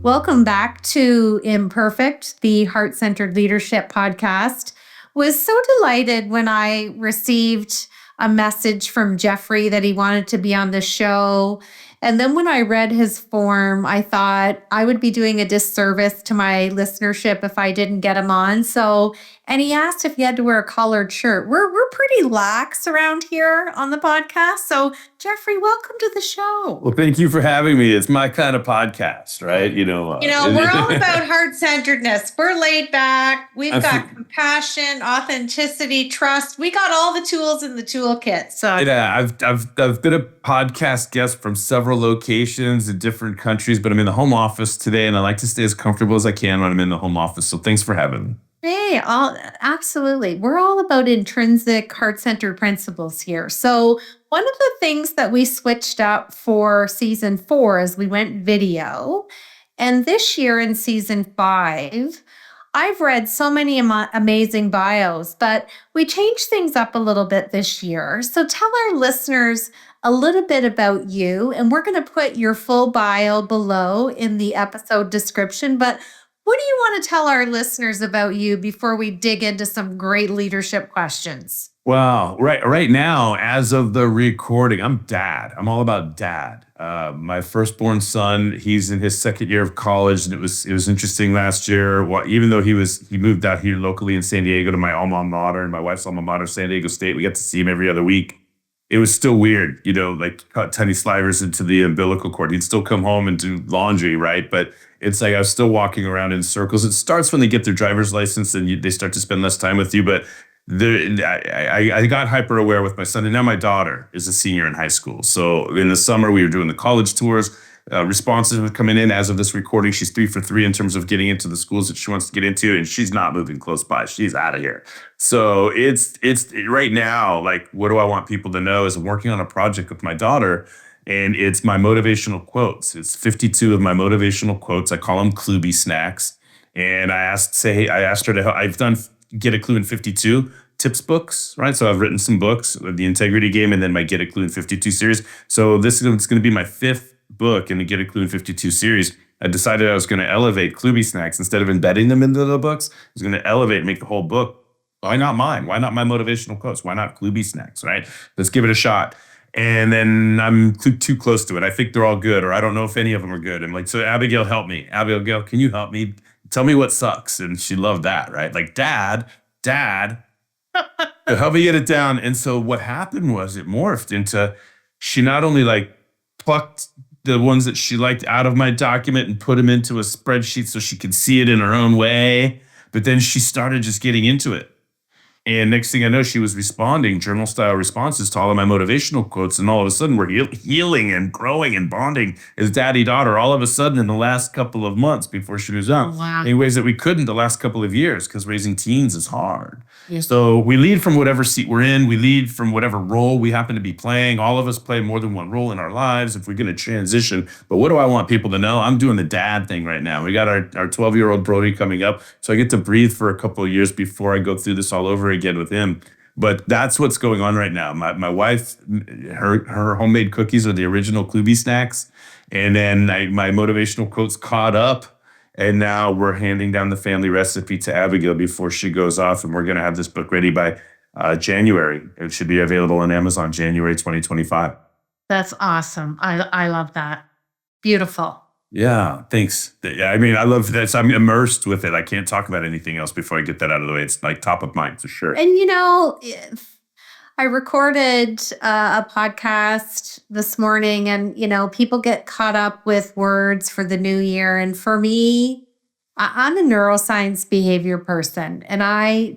Welcome back to Imperfect, the Heart-Centered Leadership Podcast. Was so delighted when I received a message from Jeffrey that he wanted to be on the show. And then when I read his form, I thought I would be doing a disservice to my listenership if I didn't get him on. And he asked if he had to wear a collared shirt. We're pretty lax around here on the podcast. So Jeffrey, welcome to the show. Well, thank you for having me. It's my kind of podcast, right? We're all about heart-centeredness. We're laid back. We've got compassion, authenticity, trust. We got all the tools in the toolkit. So yeah, I've been a podcast guest from several locations in different countries, but I'm in the home office today, and I like to stay as comfortable as I can when I'm in the home office. So thanks for having me. Hey, absolutely. We're all about intrinsic heart-centered principles here. So one of the things that we switched up for season 4 is we went video. And this year in season 5, I've read so many amazing bios, but we changed things up a little bit this year. So tell our listeners a little bit about you, and we're going to put your full bio below in the episode description. But what do you want to tell our listeners about you before we dig into some great leadership questions? Wow. Right now, as of the recording, I'm dad. I'm all about dad. My firstborn son, he's in his second year of college, and it was interesting last year. Even though he moved out here locally in San Diego to my alma mater and my wife's alma mater, San Diego State. We got to see him every other week. It was still weird, like cut tiny slivers into the umbilical cord. He'd still come home and do laundry, right? But it's like I was still walking around in circles. It starts when they get their driver's license and they start to spend less time with you. But I got hyper aware with my son, and now my daughter is a senior in high school. So in the summer, we were doing the college tours. Responses were coming in as of this recording. She's 3 for 3 in terms of getting into the schools that she wants to get into, and she's not moving close by. She's out of here. So it's right now, like, what do I want people to know is I'm working on a project with my daughter, and it's my motivational quotes. It's 52 of my motivational quotes. I call them Kluby snacks. And I asked her to help. I've done Get A Klu in 52 tips books, right? So I've written some books, the Integrity Game, and then my Get A Klu in 52 series. So this is going to be my 5th book in the Get A Klu in 52 series. I decided I was going to elevate Kluby snacks instead of embedding them into the books. I was going to elevate and make the whole book. Why not mine? Why not my motivational quotes? Why not Kluby snacks, right? Let's give it a shot. And then I'm too close to it. I think they're all good, or I don't know if any of them are good. I'm like, so Abigail, help me. Abigail, can you help me? Tell me what sucks. And she loved that, right? Like, Dad, help me get it down. And so what happened was it morphed into, she not only like plucked the ones that she liked out of my document and put them into a spreadsheet so she could see it in her own way, but then she started just getting into it. And next thing I know, she was responding journal style responses to all of my motivational quotes. And all of a sudden we're healing and growing and bonding as daddy daughter all of a sudden in the last couple of months before she moves out. Oh, wow. In ways that we couldn't the last couple of years because raising teens is hard. Yes. So we lead from whatever seat we're in. We lead from whatever role we happen to be playing. All of us play more than one role in our lives if we're going to transition. But what do I want people to know? I'm doing the dad thing right now. We got our 12-year-old Brody coming up. So I get to breathe for a couple of years before I go through this all over again with him. But that's what's going on right now. My wife, her homemade cookies are the original Kluby snacks. And then my motivational quotes caught up. And now we're handing down the family recipe to Abigail before she goes off. And we're going to have this book ready by January. It should be available on Amazon January 2025. That's awesome. I love that. Beautiful. Yeah, thanks. I mean, I love that. I'm immersed with it. I can't talk about anything else before I get that out of the way. It's like top of mind for sure. And I recorded a podcast this morning, and people get caught up with words for the new year. And for me, I'm a neuroscience behavior person, and I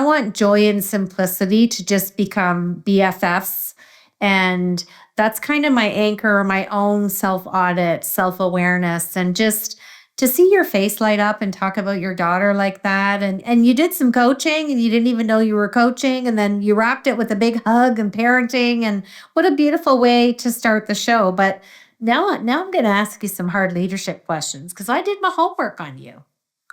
want joy and simplicity to just become BFFs. And that's kind of my anchor, my own self-audit, self-awareness, and just to see your face light up and talk about your daughter like that. And you did some coaching and you didn't even know you were coaching. And then you wrapped it with a big hug and parenting. And what a beautiful way to start the show. But now I'm going to ask you some hard leadership questions because I did my homework on you.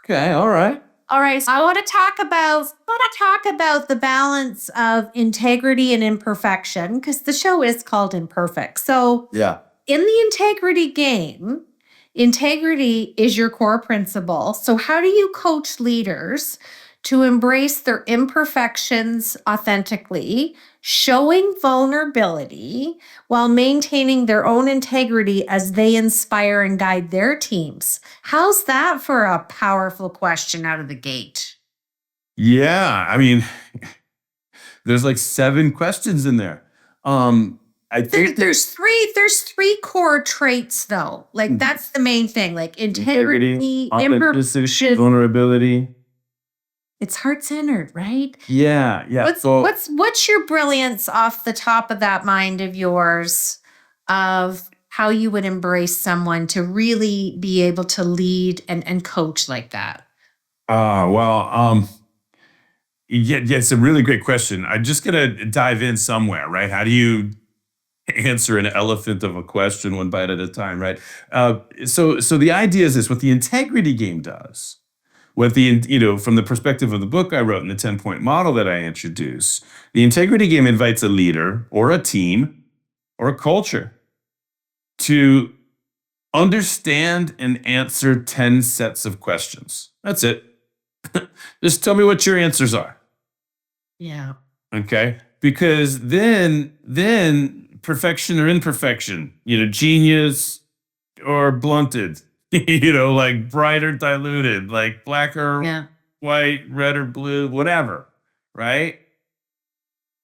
Okay, all right. All right. So I want to talk about the balance of integrity and imperfection because the show is called Imperfect. So Yeah. in the integrity game, integrity is your core principle. So how do you coach leaders to embrace their imperfections authentically, showing vulnerability while maintaining their own integrity as they inspire and guide their teams? How's that for a powerful question out of the gate? Yeah. I mean, there's like 7 questions in there. I think There's three core traits though. Like that's the main thing. Like integrity, authenticity, vulnerability. it's heart-centered, right? Yeah, yeah. What's your brilliance off the top of that mind of yours of how you would embrace someone to really be able to lead and coach like that? Yeah, it's a really great question. I'm just gonna dive in somewhere, right? How do you answer an elephant of a question one bite at a time, right? So the idea is this: what the integrity game does, what from the perspective of the book I wrote and the 10-point model that I introduce, the integrity game invites a leader or a team or a culture to understand and answer 10 sets of questions. That's it. Just tell me what your answers are. Yeah. Okay. Because then perfection or imperfection, genius or blunted, like bright or diluted, like black or white, red or blue, whatever, right?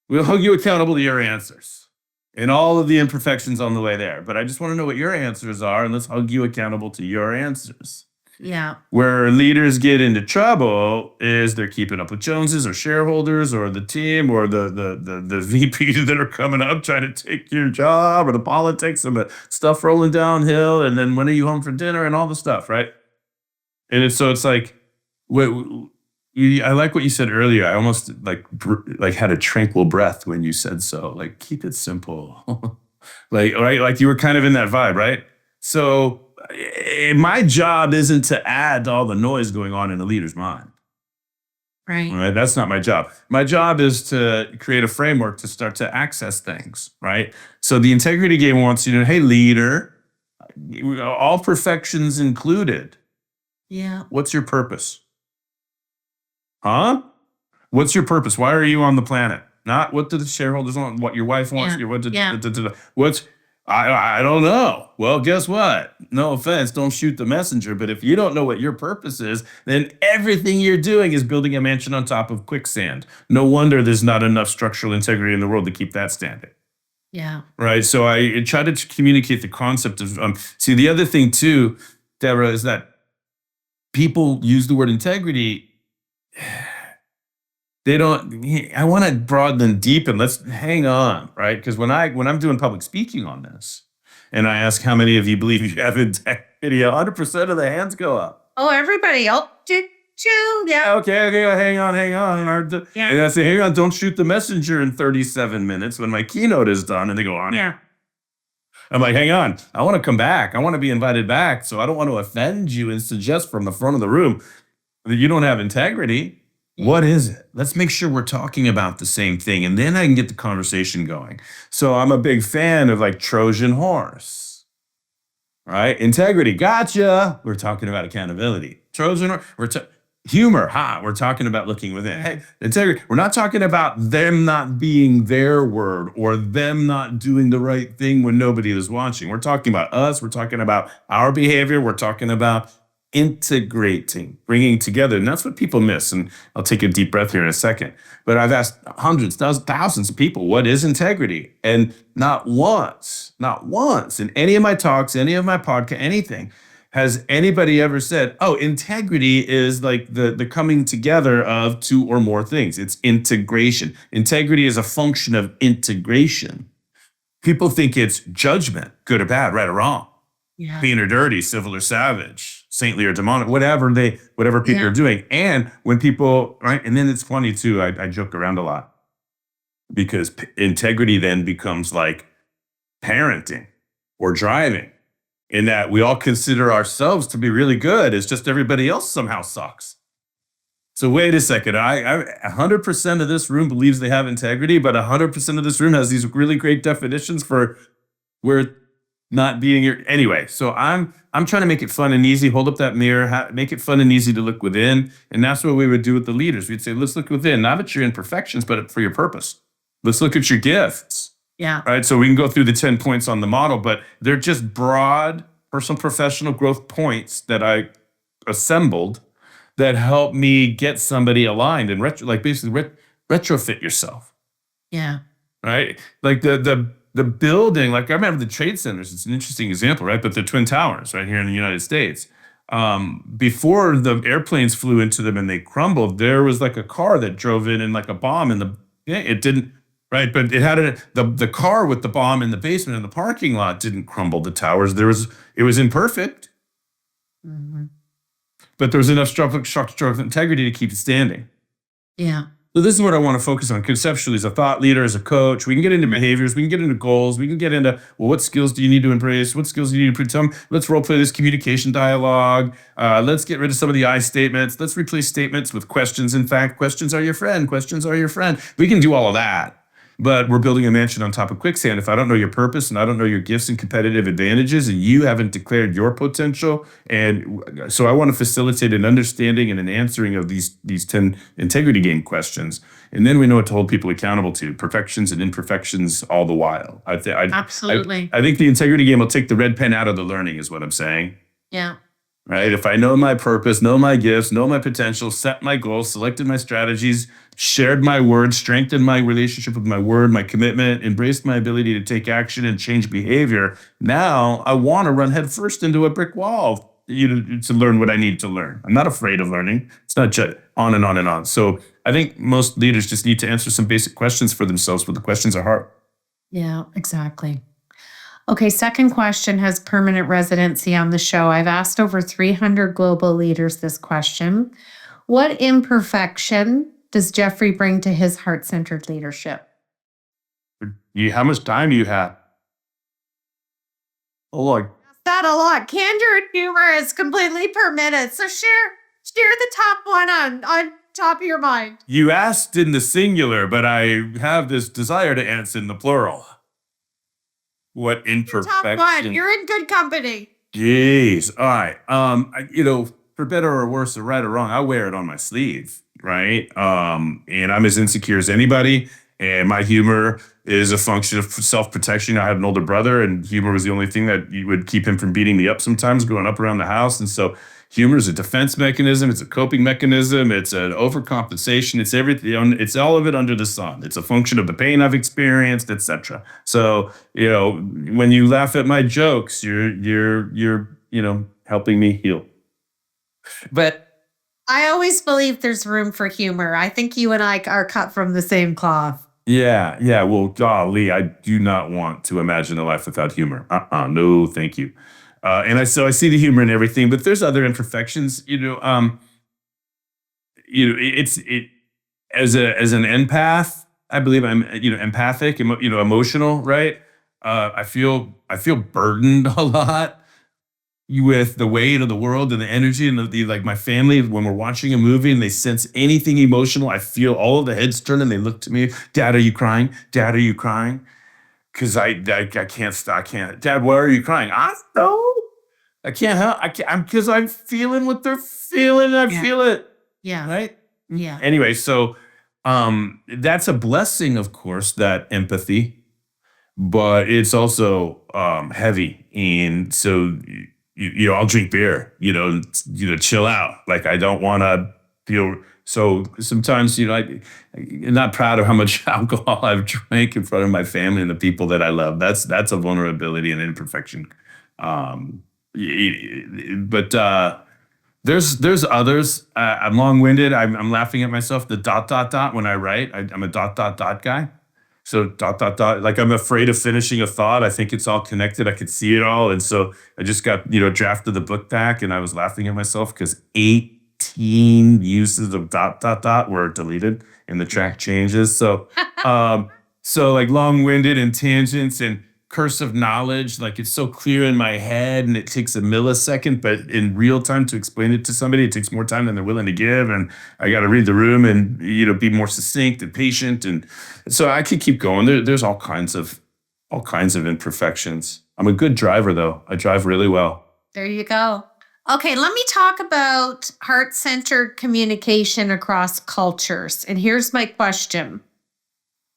We'll hold you accountable to your answers and all of the imperfections on the way there. But I just want to know what your answers are, and let's hold you accountable to your answers. Yeah. Where leaders get into trouble is they're keeping up with Joneses or shareholders or the team or the VPs that are coming up trying to take your job, or the politics and the stuff rolling downhill, and then when are you home for dinner and all the stuff, right? And it's like, I like what you said earlier. I almost like had a tranquil breath when you said so. Like, keep it simple, like you were kind of in that vibe, right? So my job isn't to add to all the noise going on in a leader's mind. Right. Right. That's not my job. My job is to create a framework to start to access things. Right. So the integrity game wants you to, hey, leader, all perfections included. Yeah. What's your purpose? Huh? What's your purpose? Why are you on the planet? Not what do the shareholders want, what your wife wants. What's I don't know. Well, guess what? No offense, don't shoot the messenger. But if you don't know what your purpose is, then everything you're doing is building a mansion on top of quicksand. No wonder there's not enough structural integrity in the world to keep that standing. Yeah. Right. So I try to communicate the concept of see, the other thing too, Deborah, is that people use the word integrity. They don't. I want to broaden and deepen. Let's hang on, right? Because when I'm doing public speaking on this, and I ask how many of you believe you have integrity, 100% of the hands go up. Oh, everybody. Oh, yeah. Okay, hang on. Yeah. And I say, hang on, don't shoot the messenger in 37 minutes when my keynote is done. And they go on. Yeah. I'm like, hang on, I want to come back. I want to be invited back. So I don't want to offend you and suggest from the front of the room that you don't have integrity. What is it? Let's make sure we're talking about the same thing, and then I can get the conversation going. So I'm a big fan of like Trojan horse, right? Integrity, gotcha. We're talking about accountability. Trojan horse, humor, we're talking about looking within. Hey, integrity, we're not talking about them not being their word or them not doing the right thing when nobody is watching. We're talking about us. We're talking about our behavior. We're talking about integrating, bringing together. And that's what people miss. And I'll take a deep breath here in a second. But I've asked hundreds, thousands of people, what is integrity? And not once in any of my talks, any of my podcast, anything, has anybody ever said, oh, integrity is like the coming together of two or more things. It's integration. Integrity is a function of integration. People think it's judgment, good or bad, right or wrong. Yeah. Clean or dirty, civil or savage, saintly or demonic, whatever people are doing. And when people, right, and then it's funny too, I joke around a lot because integrity then becomes like parenting or driving, in that we all consider ourselves to be really good. It's just everybody else somehow sucks. So wait a second. 100% of this room believes they have integrity, but 100% of this room has these really great definitions for where not being your anyway. So I'm trying to make it fun and easy. Hold up that mirror, make it fun and easy to look within, and that's what we would do with the leaders. We'd say, let's look within, not at your imperfections, but for your purpose. Let's look at your gifts. Yeah. Right. So we can go through the 10 points on the model, but they're just broad personal professional growth points that I assembled that help me get somebody aligned and basically retrofit yourself. Yeah. Right. Like the building, like I remember the trade centers, it's an interesting example, right? But the Twin Towers right here in the United States, before the airplanes flew into them and they crumbled, there was like a car that drove in and like a bomb it didn't, right? But it had the car with the bomb in the basement in the parking lot didn't crumble the towers. It was imperfect, but there was enough structural integrity to keep it standing. Yeah. So this is what I want to focus on conceptually as a thought leader, as a coach. We can get into behaviors, we can get into goals, we can get into, well, what skills do you need to embrace? What skills do you need to improve? Let's role play this communication dialogue. Let's get rid of some of the I statements. Let's replace statements with questions. In fact, questions are your friend. Questions are your friend. We can do all of that. But we're building a mansion on top of quicksand. If I don't know your purpose and I don't know your gifts and competitive advantages, and you haven't declared your potential, and so I want to facilitate an understanding and an answering of these 10 integrity game questions, and then we know what to hold people accountable to: perfections and imperfections, all the while. Absolutely. I think the integrity game will take the red pen out of the learning, is what I'm saying. Yeah. Right? If I know my purpose, know my gifts, know my potential, set my goals, selected my strategies, shared my word, strengthened my relationship with my word, my commitment, embraced my ability to take action and change behavior, now I want to run headfirst into a brick wall to learn what I need to learn. I'm not afraid of learning. It's not just on and on and on. So I think most leaders just need to answer some basic questions for themselves, but the questions are hard. Yeah, exactly. Okay, second question has permanent residency on the show. I've asked over 300 global leaders this question. What imperfection does Jeffrey bring to his heart-centered leadership? How much time do you have? Oh, like, That a lot. Candor and humor is completely permitted. So share the top one on top of your mind. you asked in the singular, but I have this desire to answer in the plural. What Your top one. imperfection? You're in good company. Jeez. All right. For better or worse, or right or wrong, I wear it on my sleeve, right? And I'm as insecure as anybody. And my humor is a function of self-protection. I had an older brother, and humor was the only thing that would keep him from beating me up sometimes growing up around the house. And so humor is a defense mechanism. It's a coping mechanism. It's an overcompensation. It's everything. It's all of it under the sun. It's a function of the pain I've experienced, etc. So, when you laugh at my jokes, you're helping me heal. But I always believe there's room for humor. I think you and I are cut from the same cloth. yeah. Well, golly, I do not want to imagine a life without humor. No, thank you. And I see the humor in everything, but there's other imperfections. It's as an empath. I believe I'm empathic, emotional, right? I feel burdened a lot with the weight of the world and the energy and like my family when we're watching a movie and they sense anything emotional. I feel all of the heads turn and they look to me. Dad, are you crying? Dad, are you crying? Because I can't stop. I can't. Dad, why are you crying? I don't know. I can't help. Because I'm feeling what they're feeling. I feel it. Yeah. Right. Yeah. Anyway, so that's a blessing, of course, that empathy, but it's also heavy. And so I'll drink beer. Chill out. Like I don't want to feel. So sometimes, I'm not proud of how much alcohol I've drank in front of my family and the people that I love. That's a vulnerability and imperfection. But there's others. I'm long-winded. I'm laughing at myself. The ... when I write, I'm a ... guy. So ... like I'm afraid of finishing a thought. I think it's all connected. I could see it all. And so I just got, drafted the book back and I was laughing at myself because 18 uses of ... were deleted in the track changes. So, so like long-winded and tangents and cursive knowledge. Like it's so clear in my head and it takes a millisecond, but in real time to explain it to somebody, it takes more time than they're willing to give. And I got to read the room and, be more succinct and patient. And so I could keep going. There's all kinds of imperfections. I'm a good driver though. I drive really well. There you go. Okay, let me talk about heart-centered communication across cultures. And here's my question.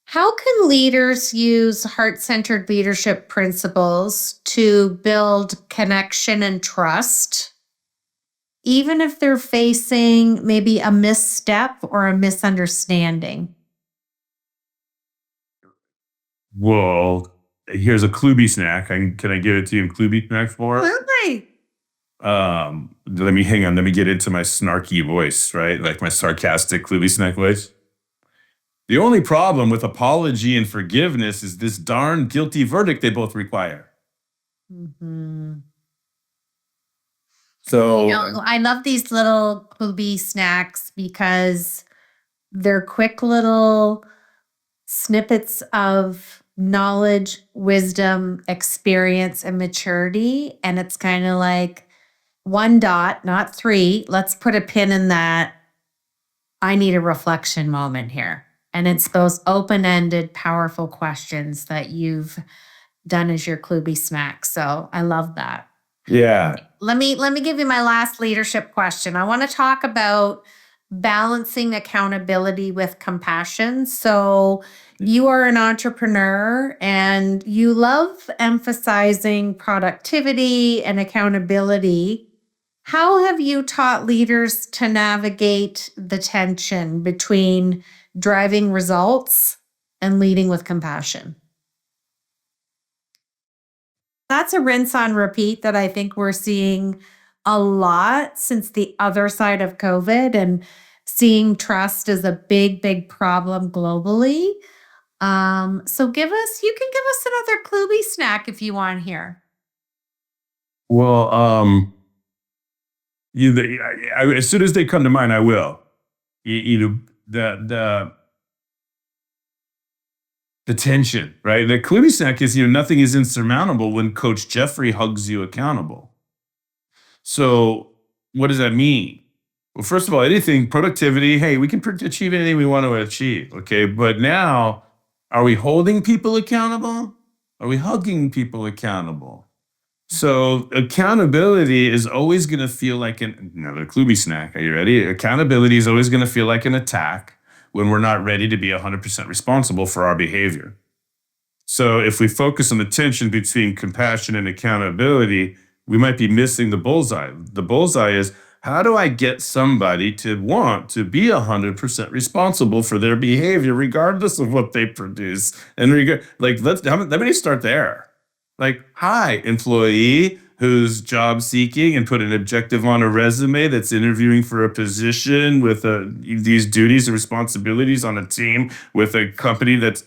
How can leaders use heart-centered leadership principles to build connection and trust, even if they're facing maybe a misstep or a misunderstanding? Well, here's a Kluby snack. Can I give it to you in Kluby snack form? Absolutely. Let me hang on. Let me get into my snarky voice, right? Like my sarcastic Kluby snack voice. The only problem with apology and forgiveness is this darn guilty verdict they both require. Mm-hmm. So I love these little Klubi snacks because they're quick little snippets of knowledge, wisdom, experience, and maturity. And it's kind of like 1 dot, not 3. Let's put a pin in that. I need a reflection moment here. And it's those open-ended, powerful questions that you've done as your Klubi snack. So I love that. yeah. Let me give you my last leadership question. I want to talk about balancing accountability with compassion. So you are an entrepreneur and you love emphasizing productivity and accountability. How have you taught leaders to navigate the tension between driving results and leading with compassion? That's a rinse on repeat that I think we're seeing a lot since the other side of COVID and seeing trust as a big, big problem globally. So you can give us another Klubi snack if you want here. Well, as soon as they come to mind, I will. The tension, right? The Klubi snack is, nothing is insurmountable when Coach Jeffrey hugs you accountable. So what does that mean? Well, first of all, anything, productivity, hey, we can achieve anything we want to achieve, okay? But now, are we holding people accountable? Are we hugging people accountable? So accountability is always going to feel like another Klubi snack. Are you ready? Accountability is always going to feel like an attack when we're not ready to be 100% responsible for our behavior. So if we focus on the tension between compassion and accountability, we might be missing the bullseye. The bullseye is, how do I get somebody to want to be 100% responsible for their behavior, regardless of what they produce? And let me start there. Like, hi, employee who's job seeking and put an objective on a resume that's interviewing for a position with these duties and responsibilities on a team with a company that's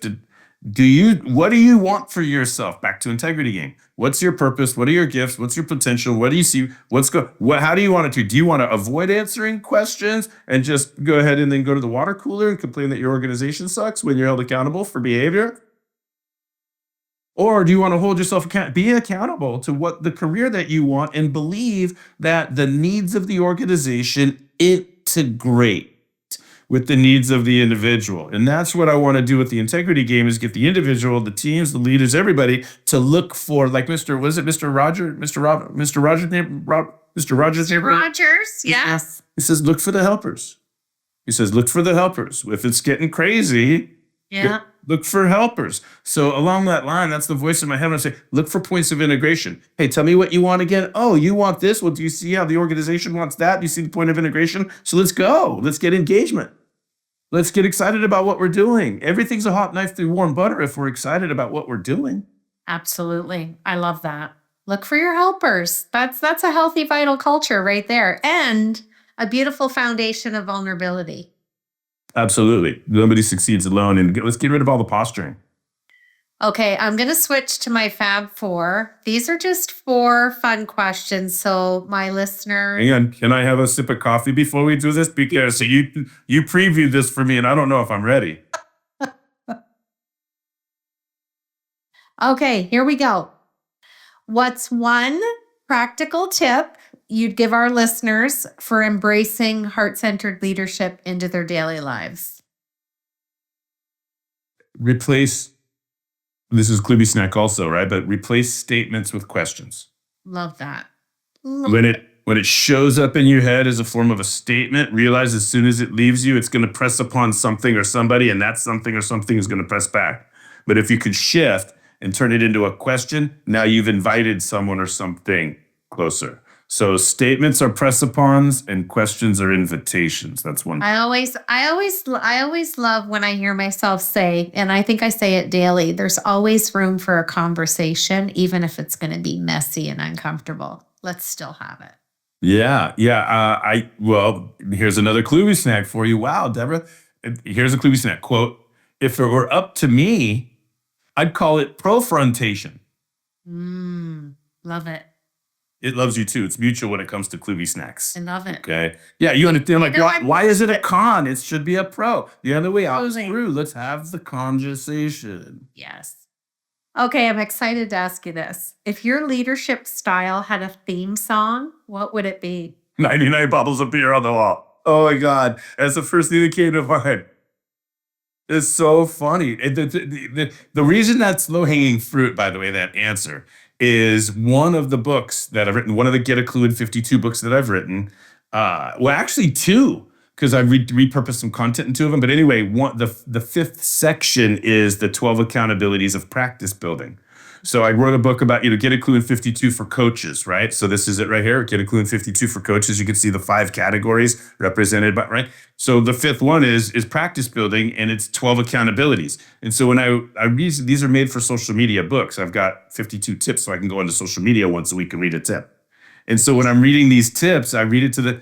what do you want for yourself? Back to integrity game. What's your purpose? What are your gifts? What's your potential? What do you see? How do you want it to? Do you want to avoid answering questions and just go ahead and then go to the water cooler and complain that your organization sucks when you're held accountable for behavior? Or do you want to hold yourself be accountable to what the career that you want and believe that the needs of the organization integrate with the needs of the individual? And that's what I want to do with the integrity game, is get the individual, the teams, the leaders, everybody to look for, like Mr. Rogers, yes. He says, look for the helpers. He says, look for the helpers. If it's getting crazy, yeah. Look for helpers. So along that line, that's the voice in my head when I say, look for points of integration. Hey, tell me what you want again. Oh, you want this? Well, do you see how the organization wants that? Do you see the point of integration? So let's go. Let's get engagement. Let's get excited about what we're doing. Everything's a hot knife through warm butter if we're excited about what we're doing. Absolutely. I love that. Look for your helpers. That's a healthy, vital culture right there. And a beautiful foundation of vulnerability. Absolutely. Nobody succeeds alone. And let's get rid of all the posturing. Okay, I'm going to switch to my Fab 4. These are just 4 fun questions. So my listeners... Hang on. Can I have a sip of coffee before we do this? Because you previewed this for me and I don't know if I'm ready. Okay, here we go. What's one practical tip you'd give our listeners for embracing heart centered leadership into their daily lives? Replace, this is Kluby Snack also, right? But replace statements with questions. Love that. When it shows up in your head as a form of a statement, realize as soon as it leaves you, it's going to press upon something or somebody, and that something or something is going to press back. But if you could shift and turn it into a question, now you've invited someone or something closer. So statements are press upons and questions are invitations. That's one. I always love when I hear myself say, and I think I say it daily, there's always room for a conversation, even if it's going to be messy and uncomfortable. Let's still have it. Yeah, yeah. Well, here's another Kluby snack for you. Wow, Deborah. Here's a Kluby snack quote: "If it were up to me, I'd call it profrontation." Love it. It loves you too. It's mutual when it comes to Kluby snacks. I love it. Okay. Yeah, you understand. Like, No, why is it a con? It should be a pro. The other way out Posing. through. Let's have the conversation. Yes. Okay, I'm excited to ask you this. If your leadership style had a theme song, what would it be? 99 bottles of beer on the wall. Oh my God. That's the first thing that came to mind. It's so funny. The reason that's low hanging fruit, by the way, that answer is one of the books that I've written, one of the Get A Klu in 52 books that I've written. Well, actually two, because I repurposed some content in two of them. But anyway, the fifth section is the 12 accountabilities of practice building. So I wrote a book about, Get A Klu in 52 for coaches, right? So this is it right here, Get A Klu in 52 for coaches. You can see the 5 categories represented by, right? So the fifth one is practice building, and it's 12 accountabilities. And so when I read, these are made for social media books. I've got 52 tips so I can go into social media once a week and read a tip. And so when I'm reading these tips, I read it to the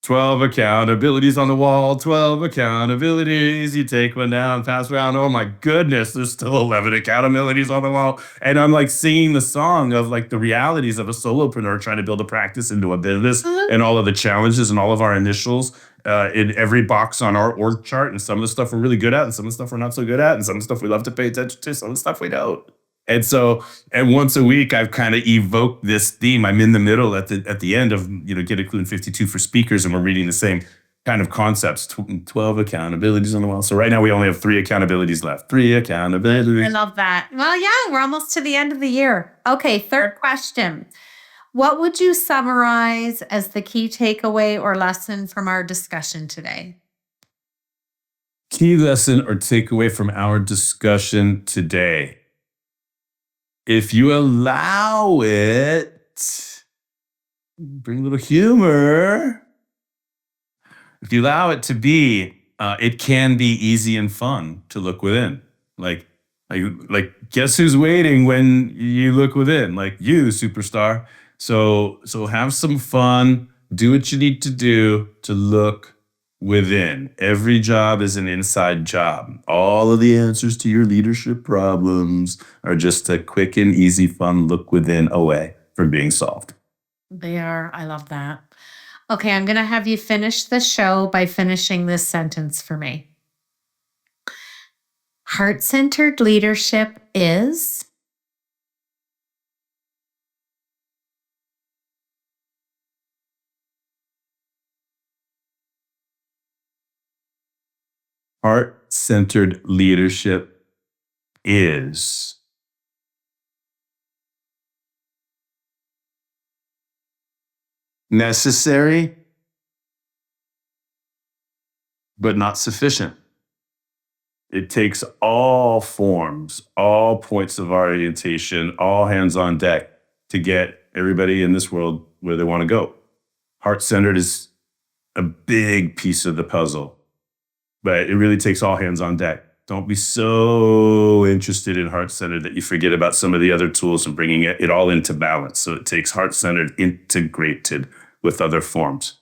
12 accountabilities on the wall, 12 accountabilities. You take one down, pass around. Oh my goodness, there's still 11 accountabilities on the wall. And I'm like singing the song of like the realities of a solopreneur trying to build a practice into a business and all of the challenges and all of our initials in every box on our org chart. And some of the stuff we're really good at and some of the stuff we're not so good at and some of the stuff we love to pay attention to, some of the stuff we don't. And so, and once a week, I've kind of evoked this theme. I'm in the middle at the end of, Get A Klu in 52 for speakers, and we're reading the same kind of concepts, 12 accountabilities on the wall. So right now we only have 3 accountabilities left. 3 accountabilities. I love that. Well, yeah, we're almost to the end of the year. Okay, third question. What would you summarize as the key takeaway or lesson from our discussion today? Key lesson or takeaway from our discussion today. If you allow it, bring a little humor. If you allow it to be, it can be easy and fun to look within. Like, guess who's waiting when you look within? Like you, superstar. So have some fun. Do what you need to do to look within. Every job is an inside job. All of the answers to your leadership problems are just a quick and easy, fun look within away from being solved. They are. I love that. Okay, I'm going to have you finish the show by finishing this sentence for me. Heart-centered leadership is... Heart-centered leadership is necessary, but not sufficient. It takes all forms, all points of orientation, all hands on deck to get everybody in this world where they want to go. Heart-centered is a big piece of the puzzle, but it really takes all hands on deck. Don't be so interested in heart-centered that you forget about some of the other tools and bringing it all into balance. So it takes heart-centered integrated with other forms.